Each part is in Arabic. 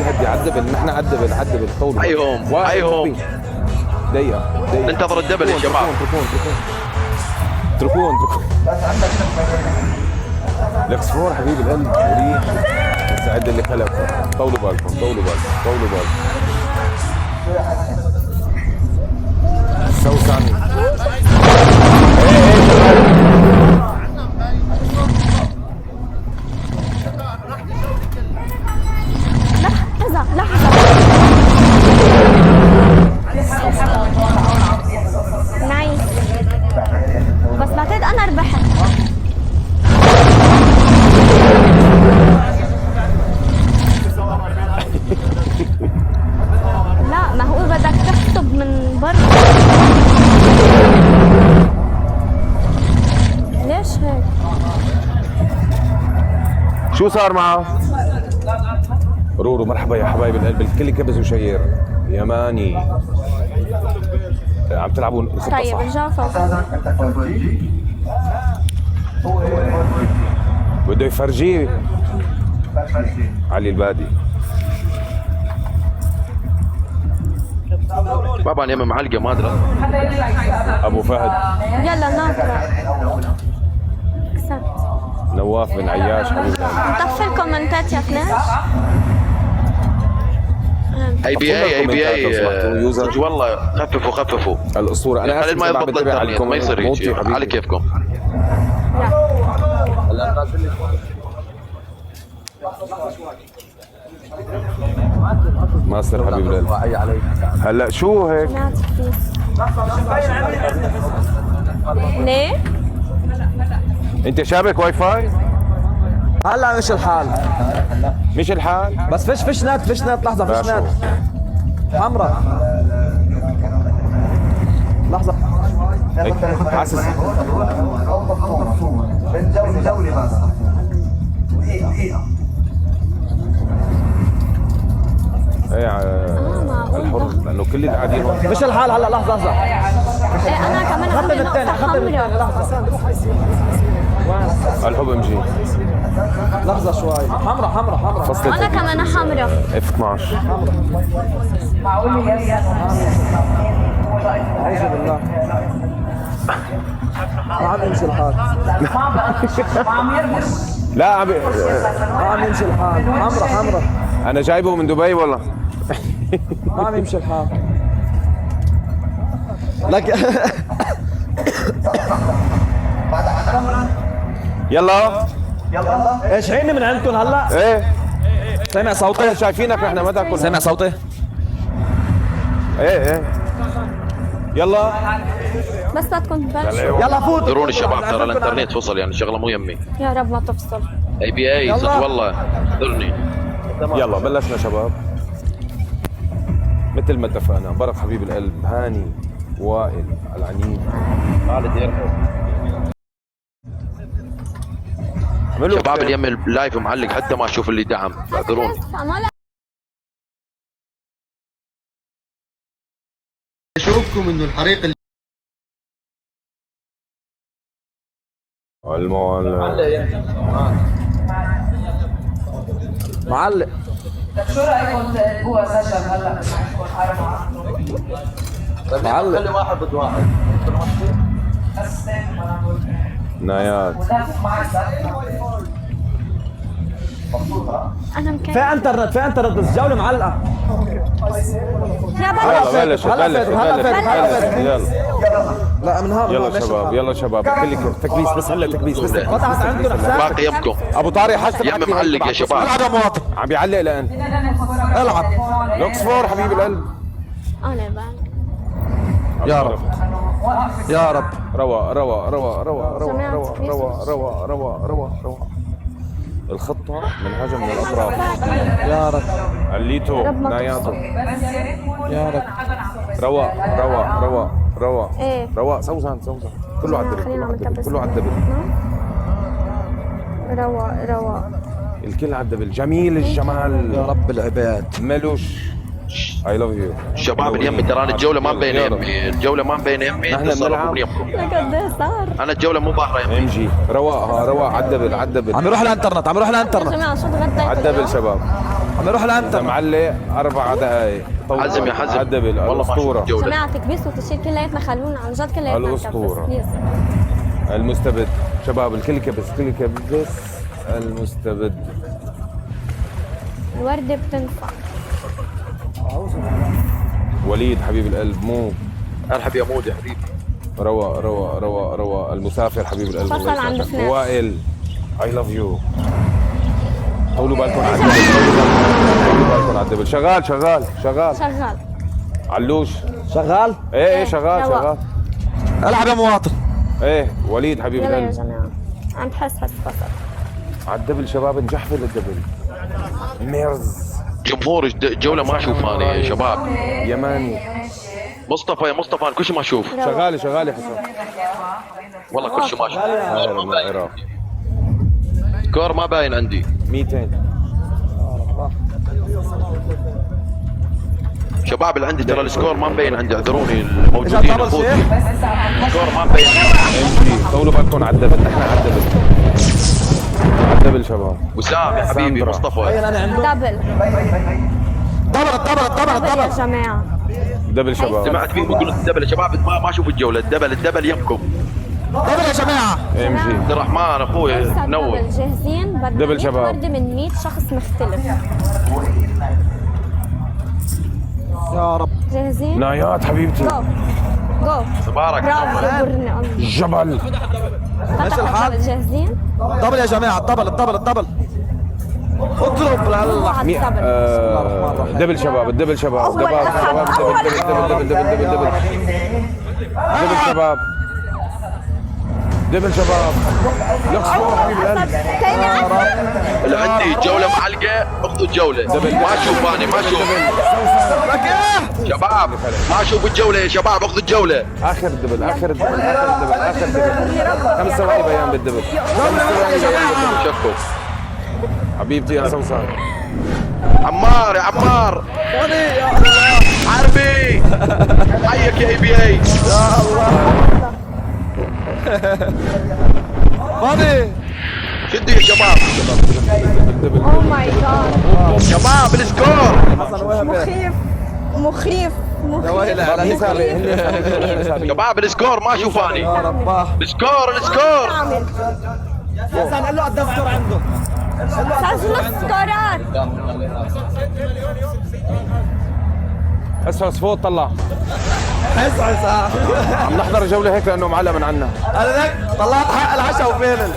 هدي عدبل، نحن عدبل طولوا. هيهم دقيقة ننتظر الدبل يا شباب. اتركوهم لكس فور حبيب القلب مريح. سعد اللي خلقكم. طولوا بالكم. سو سامي لحظة نايس. بس بعتقد أنا ربحت. لا ما هو بدك تحسب من برا. ليش هيك؟ شو صار معه؟ رورو مرحبا يا حبايب القلب، الكل كبز وشير. يماني عم تلعبوا خطة طيب صح. ارجعوا فوق. بده يفرجيه علي البادي. بابا انا معلقه ما ادري. ابو فهد يلا ناطرة. كسبت. نواف بن عياش حبيبي. نطفي الكومنتات يا فلاش. اي بي اي والله خففوا الاسطوره. انا اسف ما يضبط الانترنت ما يصير هيك على كيفكم. ماستر حبيب القلب. هلا شو هيك؟ ليه؟ انت شابك واي فاي؟ هلا مش الحال بس فيش نت لحظة فيش نت حمراء لحظة حاسس ايه الحر لانه كل اللي قاعدين مش الحال. هلا لحظة ايه انا كمان عندي نقطة حمراء. الحب ام جي لحظة شوي. حمراء فصلت. انا كمان حمراء. اف 12 أعوذ بالله. ما عم يمشي الحال. لا عم يمشي الحال. حمراء انا جايبه من دبي والله. ما عم يمشي الحال. لك يلا ايش عيني من عندكم هلا؟ ايه سامع صوتي؟ شايفينك نحن ما تاكل. سامع صوتي؟ ايه يلا بس لا تكون تبلش. يلا فوت. درون الشباب ترى الانترنت فصل يعني شغله مو يمي. يا رب ما تفصل. اي بي اي صدق والله درني. يلا بلشنا شباب مثل ما اتفقنا. برك حبيب القلب هاني وائل العنيد خالد يرحب. شباب اليم اللايف معلق حتى ما اشوف اللي دعم. اعذروني. اشوفكم انه الحريق اللي معلق. شو رايكم تقلبوها سيشن هلا معكم معلق. خلي واحد ضد واحد. نايات انا مكان. في انترنت بس جولة معلقة. يا بلش يلا لا من هذا. يلا شباب كل تكبيس بس هلا تكبيس بس. فتحت عندكم حساب. باقي يمكم. ابو طارق حسب يم معلق يا شباب. عم بيعلق الان. العب لوكس فور حبيب القلب. انا بقى. يا رب روى الخطة من هجم من الأطراف. يا رب. عليتو ناياتو يا رب. رواء سوزان كله عدبل رواء الكل عدبل. جميل الجمال يا رب العباد. ملوش I love you. شباب اليمي ترى انا الجولة ما مبين يمي. الجولة ما مبين يمي. تصرفوا من يمكم. قد ايه صار؟ انا الجولة مو باهرة يمي. ام جي رواء عدبل. عم يروح الانترنت. يا جماعة شو تغديتوا؟ عدبل شباب. عم يروح لأنت معلق 4 دقائق. حزم يا حزم. عدبل والله ما شفت الاسطوره. الجولة. جماعة تكبيس وتشيل كلياتنا خلونا عن جد كلياتنا الأسطورة. نكبس، بليز. المستبد شباب، الكل كبس الكل كبس. المستبد الوردة بتنفع. وليد حبيب القلب مو ارحب يا مود يا حبيبي. روا روا روا روا المسافر حبيب القلب. فصل عند فلان. وائل اي لاف يو. طولوا بالكم على الدبل، طولوا بالكم على الدبل. شغال شغال شغال شغال. علوش. شغال. ايه شغال روا. شغال. العب يا مواطن. ايه وليد حبيب يلا يا القلب جماعة، عم تحس فصل. على الدبل شباب، نجحفل الدبل. ميرز جمهور الجولة ما اشوفاني يا شباب. يماني. مصطفى يا مصطفى كل شيء ما اشوف. شغالة شغالة حسن. والله كل شيء ما اشوف. هذا من العراق. سكور ما باين عندي. 200. شباب اللي عندي ترى السكور ما مبين عندي، اعذروني الموجودين اخوتي. السكور ما مبين. ام جي طولوا بالكم على الدبل، نحن على الدبل. على الدبل شباب. وسام يا حبيبي ساندرا. مصطفى. دبل. دبل يا جماعة. دبل شباب. سمعت فيهم يقولوا الدبل يا شباب، ما اشوف الجولة. الدبل يمكم. دبل يا جماعة. ام جي. عبد الرحمن اخوي هسا نور. دبل جاهزين. بدنا دبل 100 شباب. وردة من 100 شخص مختلف. يا رب. جاهزين؟ نايات حبيبتي. جو جو. تبارك. برافو برنا. جبل. فتح الدبل. جاهزين؟ دبل يا جماعة. الدبل. اضرب لله. على الدبل. دبل شباب، الدبل شباب. أول دبل أحد. شباب. أول دبل دبل دبل دبل دبل دبل. دبل شباب. دبل شباب. يخسروا حبيب القلب. اللي عندي جولة معلقة اخذوا الجولة. ما اشوف انا ما اشوف. شباب ما اشوف الجولة يا شباب، اخذوا الجولة. اخر دبل اخر دبل اخر دبل اخر دبل. 5 ثواني بيان بالدبل. 5 ثواني بيان بالدبل. شكو. حبيبتي يا سوسن. عمار يا عمار. حربي. حيك يا اي بي اي. فاضي. شدوا يا شباب. اوه ماي جاد. شباب السكور. مخيف. يا ويلي على مخيف. شباب السكور ما اشوف يا اني. رباه. السكور اعمل. يا زلمة قال له على الدفتر عنده. سجلوا السكورات. اسفل فوق طلع. حس عم نحضر جولة هيك لانه معلق من عنا. انا لك طلعت حق العشاء وفينل.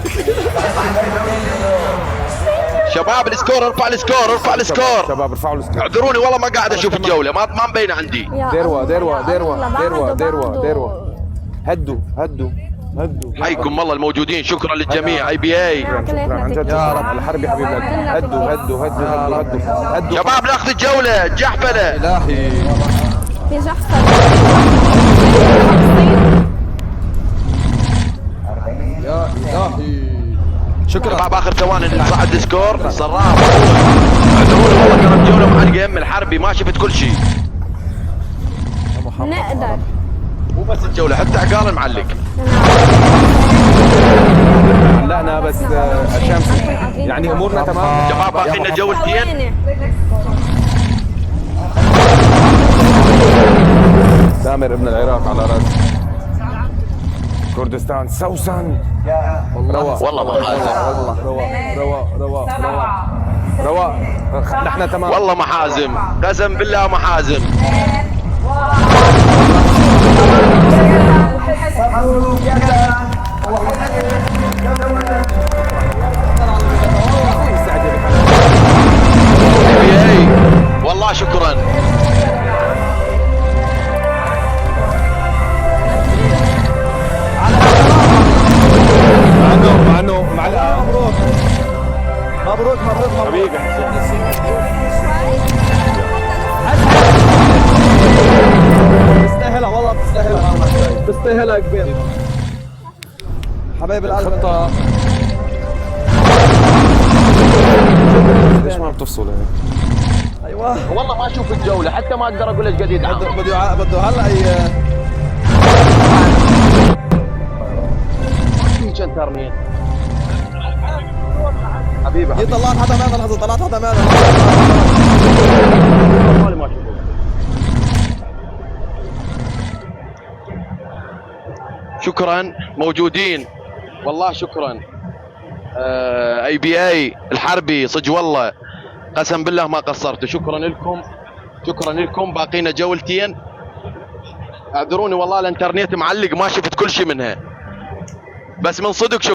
شباب السكور ارفع السكور ارفع السكور. شباب ارفعوا السكور. اعذروني والله ما قاعد اشوف الجولة، ما مبين عندي. يا ديروا الله، ديروا يا ديروا الله، ديروا بعده، ديروا بعده. ديروا. هدوا هدوا هدوا. حيكم الله الموجودين، شكرا للجميع. اي بي اي. شكرا عن جد. يا رب الحرب يا حبيبي. هدوا هدوا هدوا هدوا هدوا هدوا. شباب ناخذ الجولة جحفلة. الهي. في جحفل. يا الهي. شكرا. شباب اخر ثواني نصعد السكور. صراف اعذروني والله كانت جولة معلقة ام الحربي، ما شفت كل شيء. نقدر. مو بس الجولة حتى عقال معلق. علقنا بس الشمس يعني امورنا تمام. شباب باقي لنا جولتين. سامر ابن العراق على راس كردستان. سوسن والله ما حازم. روا نحن تمام. والله ما حازم، قسم بالله ما حازم. والله شكرا. مع انه مبروك حبيبي. تستاهلها والله تستاهلها يا كبير. حبايب القلب. خطة ليش ما عم تفصل هيك؟ ايوه والله ما اشوف الجولة، حتى ما اقدر اقول ايش قد يدعم. بده هلا في كم ترمية حبيبي. طلعت حدا ماذا لحظه. طلعت حدا ماذا. شكرا موجودين والله شكرا. اي بي اي الحربي صدق والله قسم بالله ما قصرتوا. شكرا لكم شكرا لكم. باقينا جولتين اعذروني والله الانترنت معلق ما شفت كل شيء منها بس من صدق